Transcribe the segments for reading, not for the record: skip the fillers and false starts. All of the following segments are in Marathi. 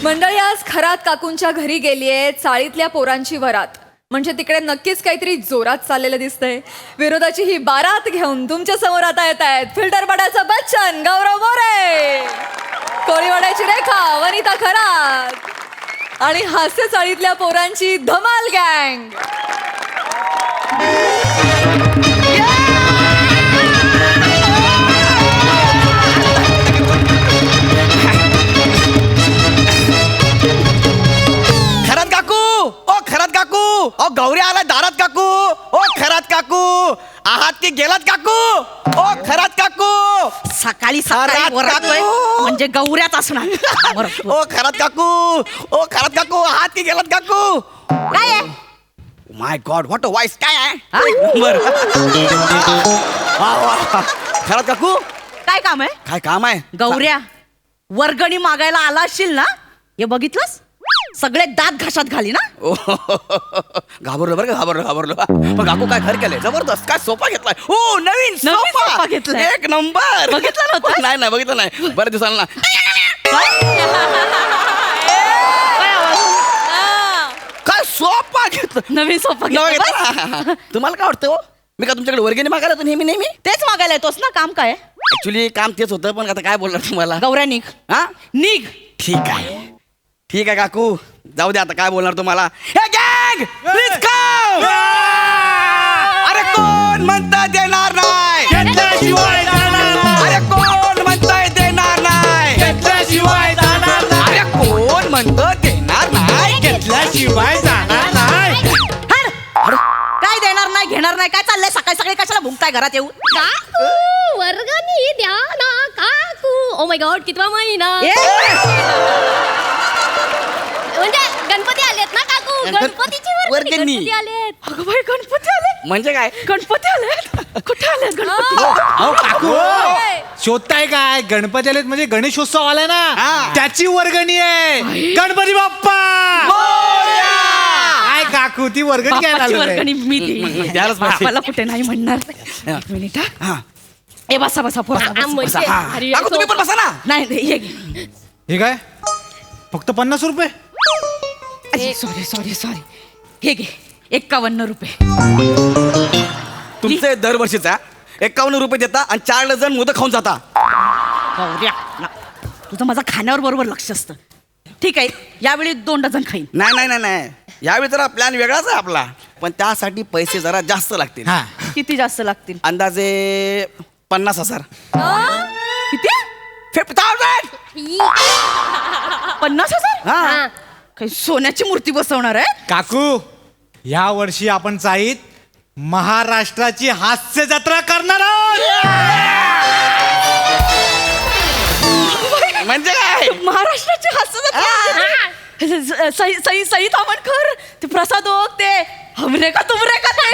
मंडळी आज खरात काकूंच्या घरी गेलीये चाळीतल्या पोरांची वरात. म्हणजे तिकडे नक्कीच काहीतरी जोरात चाललेलं दिसतंय. विरोधाची ही बारात घेऊन तुमच्या समोर आता येत आहेत फिल्टरपाड्याचा बच्चन गौरव मोरे, कोळीवाड्याची रेखा वनिता खरात आणि हास्य चाळीतल्या पोरांची धमाल गँग. ओ गौरी आला दारात काकू. ओ खरात काकू आहात की गेलात काकू. ओ खरात काकू सकाळी सकाळी ओरडतोय म्हणजे गौऱ्याच असणार. ओ खरात काकू. ओ खरात काकू आहात की गेलात काकू. काय आहे? माय गॉड व्हॉट अ वॉइस. काय आहे खरात काकू काय काम आहे? काय काम आहे? गौऱ्या वर्गणी मागायला आला असशील ना, हे बघितलंस सगळे दात घाशात घाली ना. घाबरलो बरं का, घाबरलो. पण काकू काय घर केलंय जबरदस्त. काय सोफा घेतलाय. ओ नवीन सोफा घेतलाय. एक नंबर. बघितलं नव्हतं? नाही बघितलं नाही. बरं दिवसांना काय सोफा घेतलं. नवीन सोफा घेतला. तुम्हाला काय वाटतं? मी का तुमच्याकडे वर्गणी मागायला तर नेहमी तेच मागायला येतोस ना. काम काय? ऍक्च्युली काम तेच होतं, पण आता काय बोलणार तुम्हाला. गौऱ्या निघ. हा निघ. ठीक आहे काकू, जाऊ दे आता काय बोलणार तुम्हाला. हे गँग प्लीज कम. अरे कोण म्हणता देणार नाही. घेतल्याशिवाय जाणार नाही. अरे कोण म्हणताय देणार नाही. घेतल्याशिवाय जाणार नाही. अरे कोण म्हणतं देणार नाही. घेतल्याशिवाय जाणार नाही. हट. काय देणार नाही घेणार नाही काय चाललंय? सकाळी सकाळी कशाला भुंकताय घरात येऊन? काकू वर्गणी द्या ना काकू. ओ माय गॉड कितवा महिना. म्हणजे गणपती आलेत ना काकू. गणपतीची वर्गणी. गणपती आलेत. अगं बाई गणपती आले. म्हणजे काय? गणपती आले. कुठे आले गणपती? अहो काकू शोधताय काय? गणपती आलेत म्हणजे गणेशोत्सव आलाय हा. ना, त्याची वर्गणी आहे. गणपती बाप्पा. काय काकू ती वर्गणी घ्यायला बाप्पाची आलोय. वर्गणी मी देईन. द्यायलाच पाहिजे. बाप्पाला कुठे नाही म्हणणार. एक मिनिट हा. ए बसा पोरा, बसा. म्हणजे अरे, काकू तुम्ही पण बसा ना. नाही हे घे. हे काय फक्त 50 रुपये? सॉरी हे घे 51 रुपये. तुमचे दरवर्षीचा 51 रुपये देता आणि 4 डझन मोदक खाऊन जाता. गौऱ्या तुझं माझं खाण्यावर बरोबर लक्ष असतं. ठीक आहे यावेळी 2 डझन खाईन. नाही यावेळी जरा प्लॅन वेगळाच आहे आपला, पण त्यासाठी पैसे जरा जास्त लागतील. हा किती जास्त लागतील? अंदाजे 50,000. किती? 50,000. 50,000? हा. काही सोन्याची मूर्ती बसवणार आहे? काकू या वर्षी आपण चाईत महाराष्ट्राची हास्य जत्रा करणार आहोत. म्हणजे काय? महाराष्ट्राची हास्य सई तामणकर, ते प्रसाद ओक, ते हमरे का तुमरे का ते.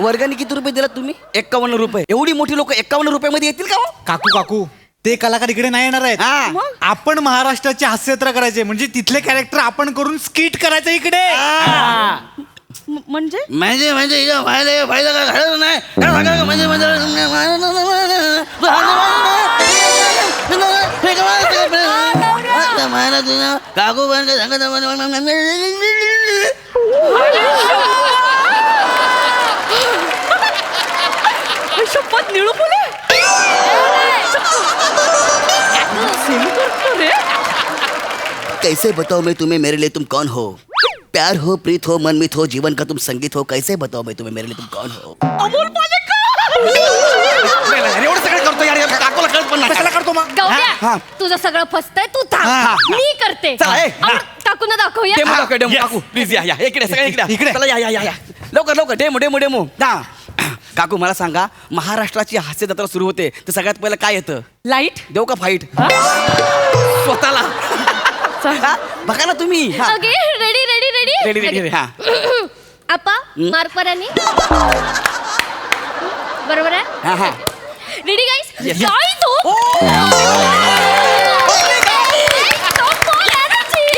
वर्गणी किती रुपये दिलात तुम्ही? 51 रुपये. एवढी मोठी लोक 51 रुपयामध्ये येतील का? काकू ते कलाकार इकडे नाही येणार आहेत. हा. मग? आपण महाराष्ट्राची हास्य जत्रा करायचे, म्हणजे तिथले कॅरेक्टर आपण करून स्किट करायचं इकडे. म्हणजे म्हणजे फायदा काय घालत नाही. काकू शपथ निळू बोले. कैसे बताओ मैं तुम्हें मेरे लिए तुम कौन हो. प्यार हो, प्रीत हो, मनमीत हो, जीवन का तुम संगीत हो. कैसे बताओ मैं तुम्हें मेरे लिए तुम कौन हो. अमोल पालेकर. एवढं सगळं करतो यार. काकूला कळत पण कशाला नाही. करतो मग? गौऱ्या तुझं सगळं फसतंय. तू हा. थांब मी करते. चला, ए. आपण काकूंना दाखवूया. डेमो दाखव, डेमो. काकू प्लीज या इकडे सगळे इकडे. इकडे. चला या लवकर डेमो. हा. काकू मला सांगा, महाराष्ट्राची हास्य जत्रा सुरू होते तर सगळ्यात पहिलं काय येतं? लाईट. देऊ का फाईट? स्वतःला. हा? बघा ना तुम्ही. हा. Okay ready ready. हा. आपा मार्कपराने बरोबर आहे. हा. रेडी गाईस. Yes. जाई तो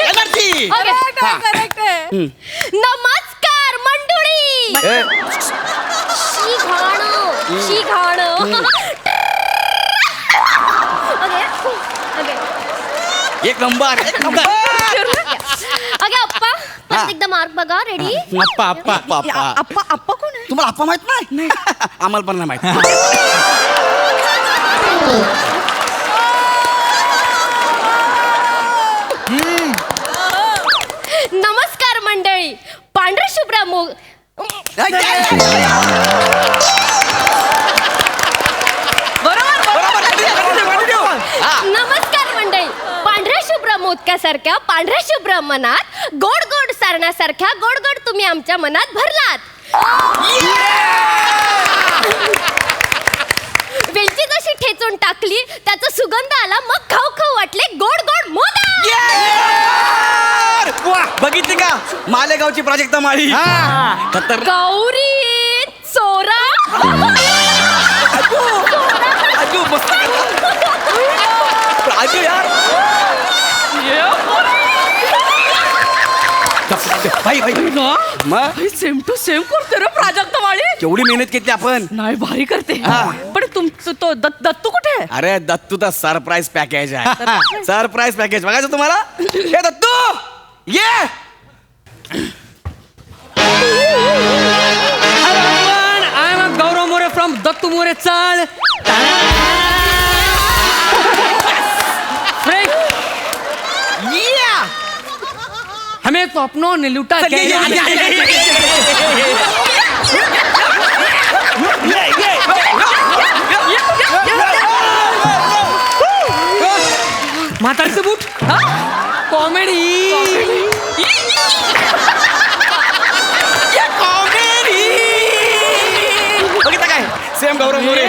एनर्जी. करेक्ट आहे. नमस्कार मंडळी. शिघाणं. ओके एक नंबर एक नंबर अगे अप्पा परत एकदा मार्क बघा रेडी अप्पा अप्पा अप्पा आप्पा आप्पा कोण आहे? तुम्हाला अप्पा माहित नाही आम्हाला पण नाही माहित नमस्कार मंडळी पांढऱ्या शुभ्रा मूग नमस्कार मंडळी पांढऱ्या शुभ्र मोदकासारख्या पांढऱ्या शुभ्र मनात गोड गोड सारण्यासारख्या गोड गोड तुम्ही आमच्या मनात भरलात वेलची जशी ठेचून टाकली त्याचा सुगंध आला मग खाऊ खाऊ वाटले गोड गोड मोदक बघितली का मालेगावची प्राजक्ता माळी खतर गौरी चोरा आजू मस्त आजू यार भाई भाई मग सेम टू सेम करते रे प्राजक्ता माळी. केवढी मेहनत केली आपण नाही भारी करते हा. पण तुमचं तो दत्तू कुठे आहे? अरे दत्तू तर सरप्राईज पॅकेज आहे सरप्राईज पॅकेज बघायचं तुम्हाला हे दत्तू ये I am Gaurav More from Dattu More Chal. Frank, हमें तो अपनों ने लूटा चल, ये, म्हातारीचं बूट कॉमेडी बघितलं काय सेम गौरव मोरे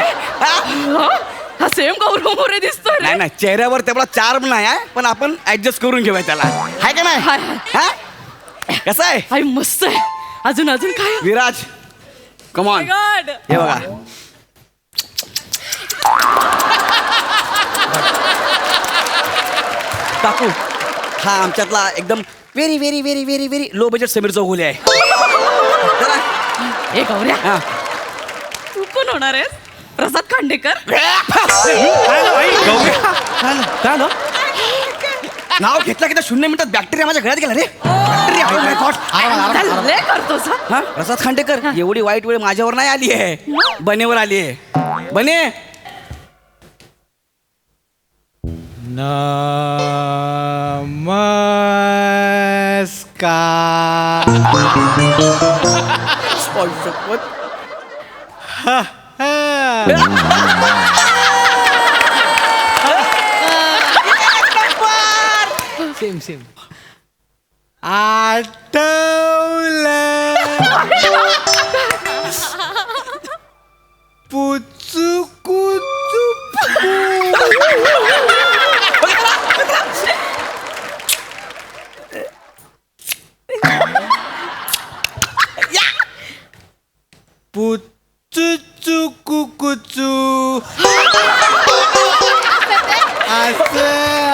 हा सेम गौरव मोरे दिसतोय रे. नाही नाही चेहऱ्यावर तेवढा चार्म नाही आहे पण आपण ऍडजस्ट करून घेऊया त्याला हाय का नाही हाय, हा? कसं आहे आई मस्त आहे. अजून अजून काय विराज कमॉन गॉड हे बघा काकू हा आमच्यातला एकदम very very very very very low budget Sameer Chougule आहे जरा, ए गौऱ्या हा. तू कोण होणार आहेस? प्रसाद खांडेकर. नाव घेतलं की त्या 0 मिनिटात बॅक्टेरिया माझ्या घरात गेला रे बॅक्टेरिया oh my God. चल, लय करतोस हा. हा प्रसाद खांडेकर एवढी वाईट वेळ माझ्यावर नाही आली आहे बनेवर आली आहे बने नमस्कार सेम सेम आठवलं पुचू कुचू पुचू कुकुचू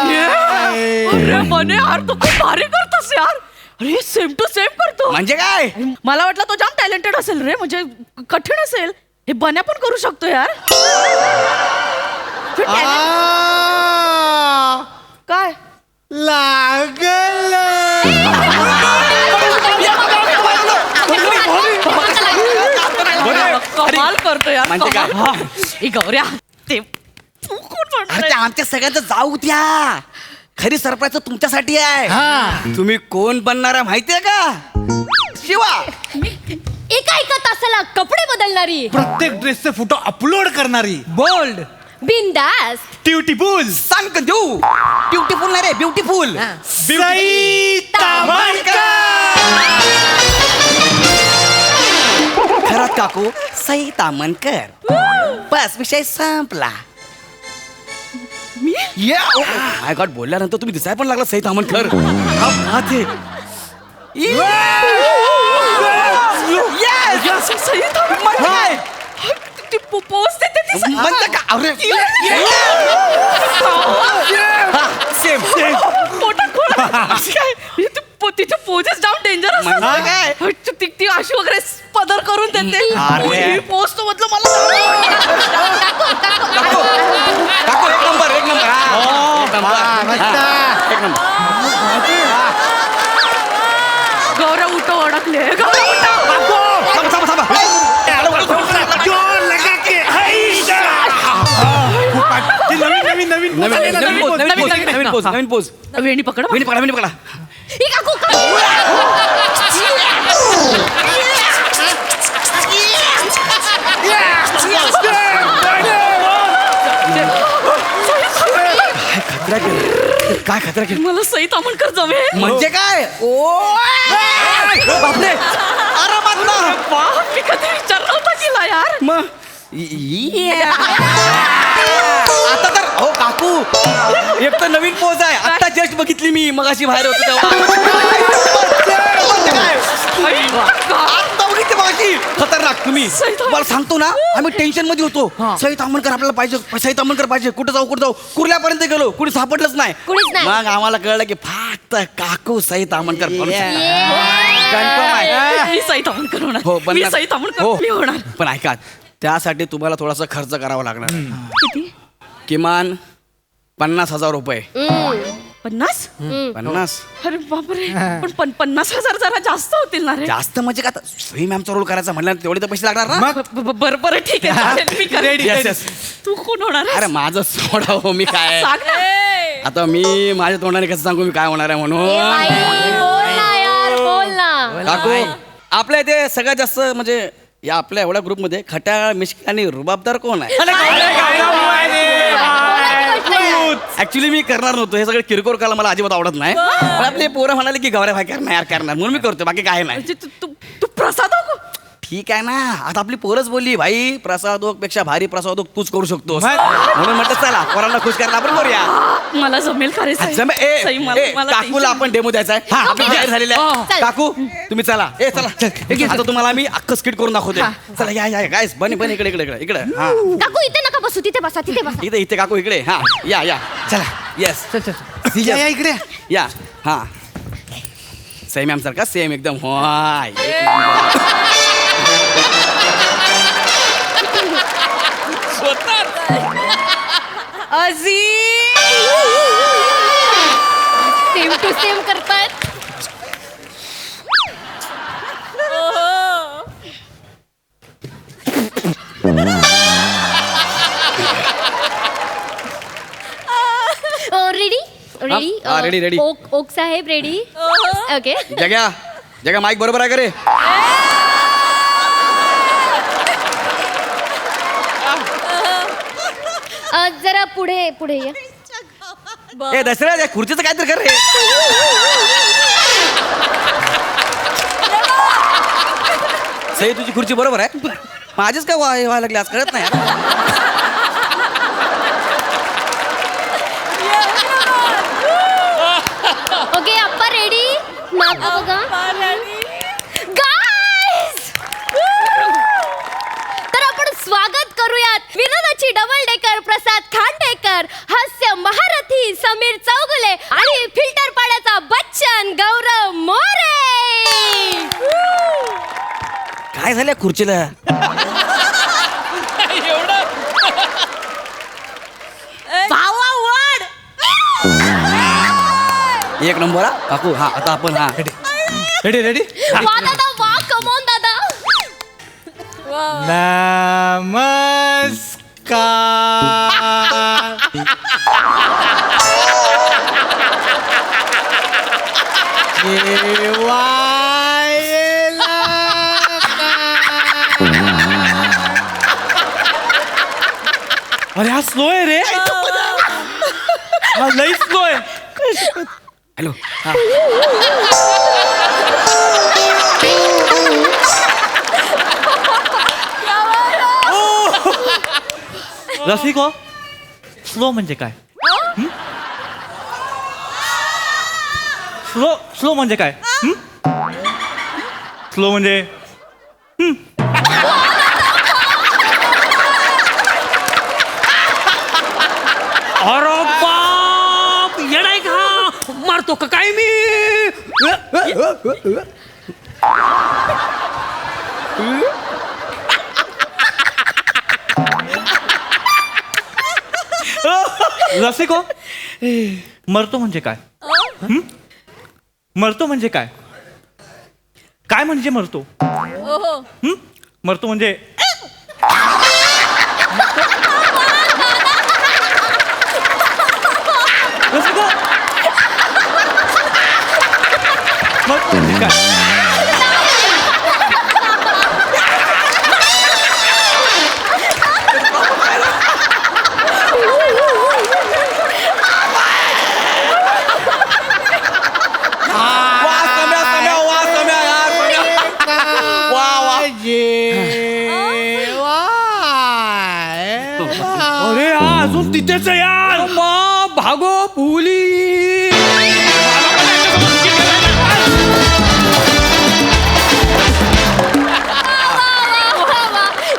अरे मने यार तू खूप भारी करतोस यार. अरे सेम टू सेम करतो. म्हणजे काय मला वाटलं तो जाम टॅलेंटेड असेल रे म्हणजे कठीण असेल हे बन्या पण करू शकतो यार. काय लागल कमाल करतो यार म्हणजे काय? कमाल. ए गौऱ्या ते तू कोण म्हणणार अरे त्या आमच्या सगळ्यांचं जाऊ द्या खरी सरप्राईज तुमच्यासाठी आहे तुम्ही कोण बनणार आहे माहितीये का शिवा एका एका तासाला कपडे बदलणारी प्रत्येक ड्रेसचे फोटो अपलोड करणारी बोल्ड बिंदास ब्युटिफुल सांग देऊ ब्युटिफुल नाही रे ब्युटिफुल सई खरंच काकू सई तामणकर बस विषय संपला माय गॉड बोलल्यानंतर तुम्ही दिसाय पण लागला सई तामणकर हा बात आहे. Yes! म्हणजे काय? पोस्ट देते ती. म्हणजे का अरे सेम पोटात खोल. अशी काय? तिथे पोजेस जाऊन डेंजर म्हणजे काय? असतात ती अशी वगैरे पदर करून देते अरे. पोस्ट मधलं मला काकू एक नंबर एक नंबर हा. एक नंबर. हा. एक नंबर. गौरव उठो अडकले गौरव उठो. थांबा, थांबा, थांबा. नवीन नवीन नवीन नवीन पोज, नवीन पोज. वेणी पकड. वेणी पकडा, वेणी पकडा. ही काकू काकू. काय खतरा केलं? मला सई तामणकर जमे. म्हणजे काय? बापरे, आरामात ना. मी कधी विचारलं होतं तिला यार. मग आता तर हो काकू, एक तर नवीन पोज आहे. आता जस्ट बघितली मी मगाशी बाहेर होतो तेव्हा. आता बघितली मगाशी. खतरनाक. तुम्ही मला सांगतो ना, आम्ही टेन्शन मध्ये होतो. सई तामणकर आपल्याला पाहिजे, सई तामणकर पाहिजे. कुठं जाऊ कुर्ल्यापर्यंत गेलो, कुणी सापडलंच नाही. कुणीच नाही. मग आम्हाला कळलं की फक्त काकू सई तामणकर मी सई तामणकर होणार. हो पण मी सई तामणकर मी होणार. पण ऐका, त्यासाठी तुम्हाला थोडासा खर्च करावा लागणार. किती? किमान 50,000 रुपये. 50? 50? अरे बापरे. पण 50,000 जरा जास्त होतील ना रे. जास्त म्हणजे का, आता सई मॅमचा रोल करायचा म्हणल्यावर तेवढे तर पैसे लागणार ना. बरं बरं ठीक आहे चालेल, मी करेन. Yes, yes. तू कोण होणार आहेस? अरे माझं सोडा हो, मी काय सांग ना. आता मी माझ्या तोंडाने कसं सांगू मी काय होणार आहे ए म्हणून. बाई, बोल ना यार, बोल ना. काकू, आपल्या इथे सगळ्यात जास्त म्हणजे या आपल्या एवढ्या ग्रुपमध्ये खट्याळ, मिश्किल आणि रुबाबदार कोण आहे? ऍक्च्युली मी करणार नव्हतो. हे सगळे किरकोळ करायला मला अजिबात आवडत नाही. पण आपले पोरं म्हणाले की गौऱ्या भाई करणार यार, करणार म्हणून मी करतो, बाकी काय नाही. म्हणजे तू प्रसाद हो? ठीक आहे ना, आता आपली पोरच बोलली भाई प्रसादोक पेक्षा भारी प्रसादोक तूच करू शकतोस, मग? म्हणून म्हटलं चला पोरांना खुश करायला आपण करूया. मला जमेल का रे सई? सई, मला काकूला आपण डेमो द्यायचा आहे. आपली जाहीर झालेली आहे. चल. काकू तुम्ही चला. चला आता तुम्हाला मी अख्खं स्किट करून दाखवते. चला या गायस, बने इकडे इकडे इकडे इकडे. हा काकू इथे नका बसू, तिथे बसा, तिथे बसा. इथे इथे काकू इकडे. हा या चला. येस या इकडे. या. हा सेम मॅम सारखा सेम एकदम. हाय सेम टू सेम करतायत. रेडी रेडी हा, ready, ready. ओक साहेब रेडी. ओके. जग्या माईक बरोबर आहे का रे? जरा पुढे पुढे या. ए दसऱ्या त्या खुर्चीचं काहीतरी कर रे. सई तुझी खुर्ची बरोबर आहे. माझेच काय व्हायला लागले आज कळत नाही यार. ओके अप्पा रेडी. मागं बघा. Guys! तर आपण स्वागत करूयात विनोदाची डबल डेकर प्रसाद खांडेकर, हास्य महारथी समीर चौगुले आणि फिल्टर पाड्याचा बच्चन गौरव मोरे. काय झालं खुर्चीला? एक नंबर हा काकू. हा आता आपण हा रेडी रेडी. वा दादा वा, कमॉन दादा. नमस्कार. अरे हा स्लो आहे रे. हा लई स्लो आहे. हॅलो. हा रसिको, स्लो म्हणजे काय? स्लो म्हणजे काय? स्लो म्हणजे अरे बाप येडाय का, मारतो का काय मी? रसिको, मरतो म्हणजे काय? मरतो म्हणजे काय? काय म्हणजे मरतो? ओहो मरतो म्हणजे रसिका, मरतो म्हणजे काय? वा सम्या सम्या वा सम्या यार सम्या. वा वा अरे अजून तिथेच आहे यार. भागो फुली.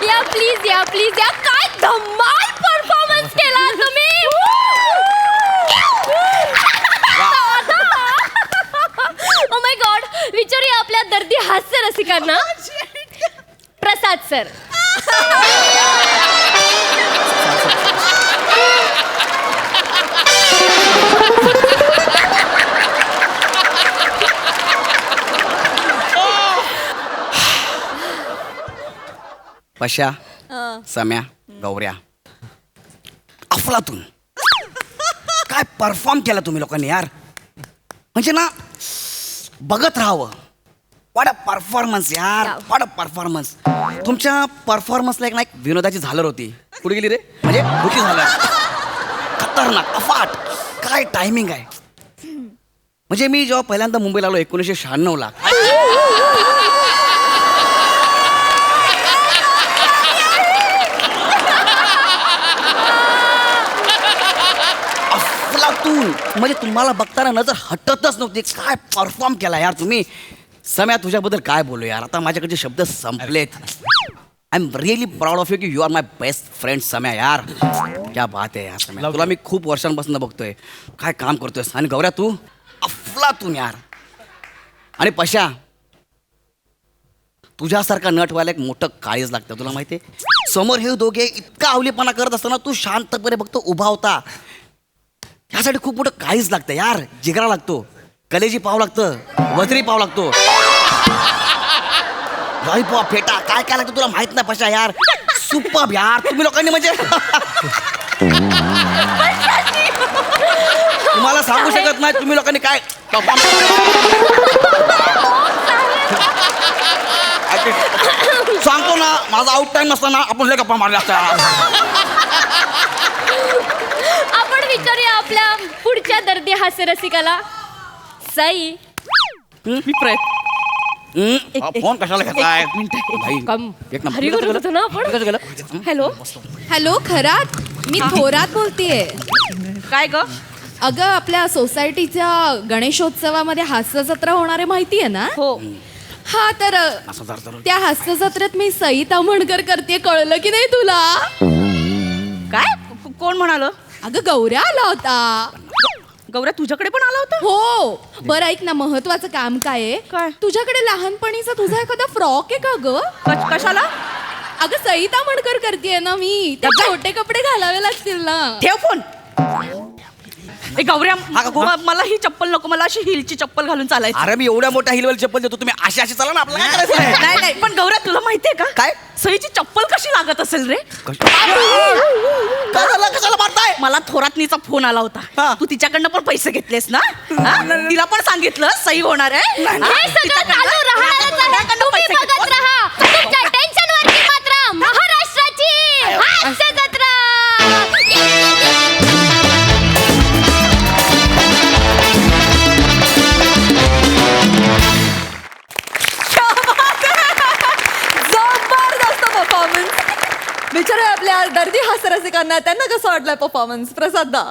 या प्लीज या प्लीज या काय धमाल परफॉर्मन्स केला तुम्ही ओ माय गॉड विचारूया आपल्या दर्दी हास्य रसिकांना. प्रसाद सर. पशा सम्या गौऱ्या अफलातून काय परफॉर्म केला तुम्ही लोकांनी यार. म्हणजे ना बघत राहावं. वाट अ परफॉर्मन्स यार, वाट अ परफॉर्मन्स. तुमच्या परफॉर्मन्सला एक ना एक विनोदाची झालर होती. कुठे गेली रे? म्हणजे होती झालर. खतरनाक अफाट. काय टायमिंग आहे. म्हणजे मी जेव्हा पहिल्यांदा मुंबईला आलो 1996ला, अफलातून म्हणजे तुम्हाला बघताना नजर हटतच नव्हती. काय परफॉर्म केला यार तुम्ही. सम्या तुझ्याबद्दल काय बोलू यार, आता माझ्याकडचे शब्द संपलेत. I am really proud of you की you are my best friend Samya यार. क्या बात आहे यार सम्या. तुला मी खूप वर्षांपासून बघतोय, काय काम करतोयस. आणि गौऱ्या तू अफलातून यार. आणि पशा तुझ्यासारखा नट व्हायला एक मोठं काळीज लागतं. तुला माहिती आहे समोर हे दोघे इतका अवलीपणा करत असताना तू शांतपणे बघतो उभा होता. ह्यासाठी खूप मोठं काळीज लागतं यार. जिगरा लागतो, कलेजी पाव लागतं, वजरी पाव लागतो, पाव फेटा काय काय लागतं तुला माहित नाही पशा यार. सुपर यार तुम्ही लोकांनी म्हणजे तुम्हाला सांगू शकत नाही तुम्ही लोकांनी काय सांगतो ना. माझा आउट टाइम नसताना आपण लय गप्पा मारल्या असत्या. आपण विचारूया आपल्या पुढच्या दर्दी हास्य रसिकाला. सई. मी प्रयत्न फोन कशाला घेतलाय भाई? कम एक नंबर. हरी करत होतो ना आपण. कसं गेलं? हॅलो. हॅलो खरात मी थोरात बोलतेय. काय ग? अगं आपल्या सोसायटीच्या गणेशोत्सवामध्ये हास्य जत्रा होणार आहे माहिती आहे ना? हो. हा तर असं जरा त्या हास्य जत्रेत मी सई ताम्हणकर करते. कळलं की नाही तुला? काय? कोण म्हणाल? अगं गौऱ्या आला होता. गौऱ्या तुझ्याकडे पण आला होता? हो. बरं ऐक ना, महत्वाचं काम काय आहे? काय? तुझ्याकडे लहानपणीचा तुझा एखादा फ्रॉक आहे का ग? कशाला? अगं सई ताम्हणकर करतेय ना मी. ते छोटे कपडे घालावे लागतील ना. ठेव फोन. ए गौऱ्या हा का, कोण? मला ही चप्पल नको. मला अशी हिलची चप्पल घालून चालायची. अरे मी एवढ्या मोठ्या हिलवेल चप्पल देतो तुम्ही अशी अशी चला ना. आपल्याला काय करायचं आहे? नाही नाही पण गौऱ्या तुला माहितीये का काय? सईची चप्पल कशी लागत असेल रे? काय झालं? कशाला मारताय? मला थोरातनीचा फोन आला हा. होता. तू तिच्याकडनं पण पैसे घेतलेस ना? हा? तिला पण सांगितलं सई होणार आहे. हे सगळं चालू राहणारच आहे. तुम्ही बघत राहा. तुमच्या टेन्शनवरती मात्र महाराष्ट्राची हास्य जत्रा. जबरदस्त परफॉर्मन्स. विचार आपल्या दर्दी हास्य रसिकांना त्यांना कसं वाटलंय परफॉर्मन्स. प्रसाद दा.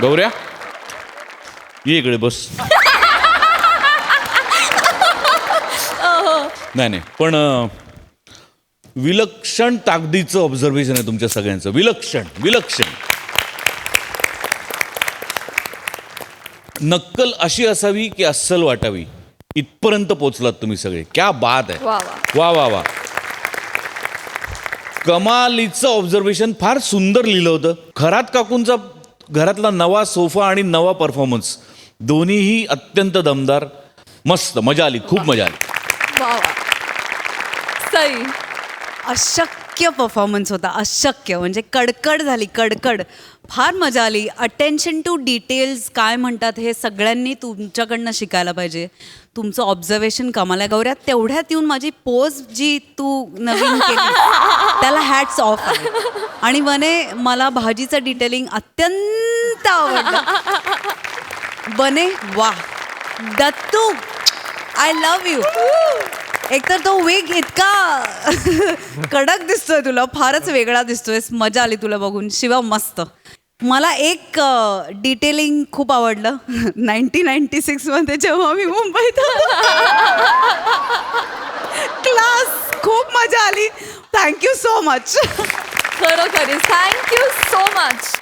गौऱ्या ये इकडे बस. नाही नाही पण विलक्षण ताकदीचं ऑब्झर्वेशन आहे तुमच्या सगळ्यांचं. विलक्षण विलक्षण. नक्कल अशी असावी की अस्सल वाटावी इथपर्यंत पोचलात तुम्ही सगळे. क्या बात आहे. वा वा वा वा. कमालीचं ऑब्झर्वेशन. फार सुंदर लिहिलं होतं. खरात काकूंचा घरातला नवा सोफा आणि नवा परफॉर्मन्स दोन्हीही अत्यंत दमदार. मस्त मजा आली. खूप मजा आली. वा वा. सई. अशक्य परफॉर्मन्स होता. अशक्य म्हणजे कडकड झाली. कडकड. फार मजा आली. अटेन्शन टू डिटेल्स काय म्हणतात हे सगळ्यांनी तुमच्याकडनं शिकायला पाहिजे. तुमचं ऑब्झर्वेशन कमाल आहे गौऱ्या. तेवढ्यात येऊन माझी पोज जी तू नवीन केली त्याला हॅट्स ऑफ आहे. आणि वने मला भाजीचं डिटेलिंग अत्यंत आवडलं. बने वा. Dattu I love you. एकतर तो वेग इतका कडक दिसतोय तुला. फारच वेगळा दिसतोय. मजा आली तुला बघून. शिवा मस्त. मला एक डिटेलिंग खूप आवडलं. 1996 जेव्हा मी मुंबईत क्लास. खूप मजा आली. Thank you so much. खरोखरीच थँक्यू सो मच.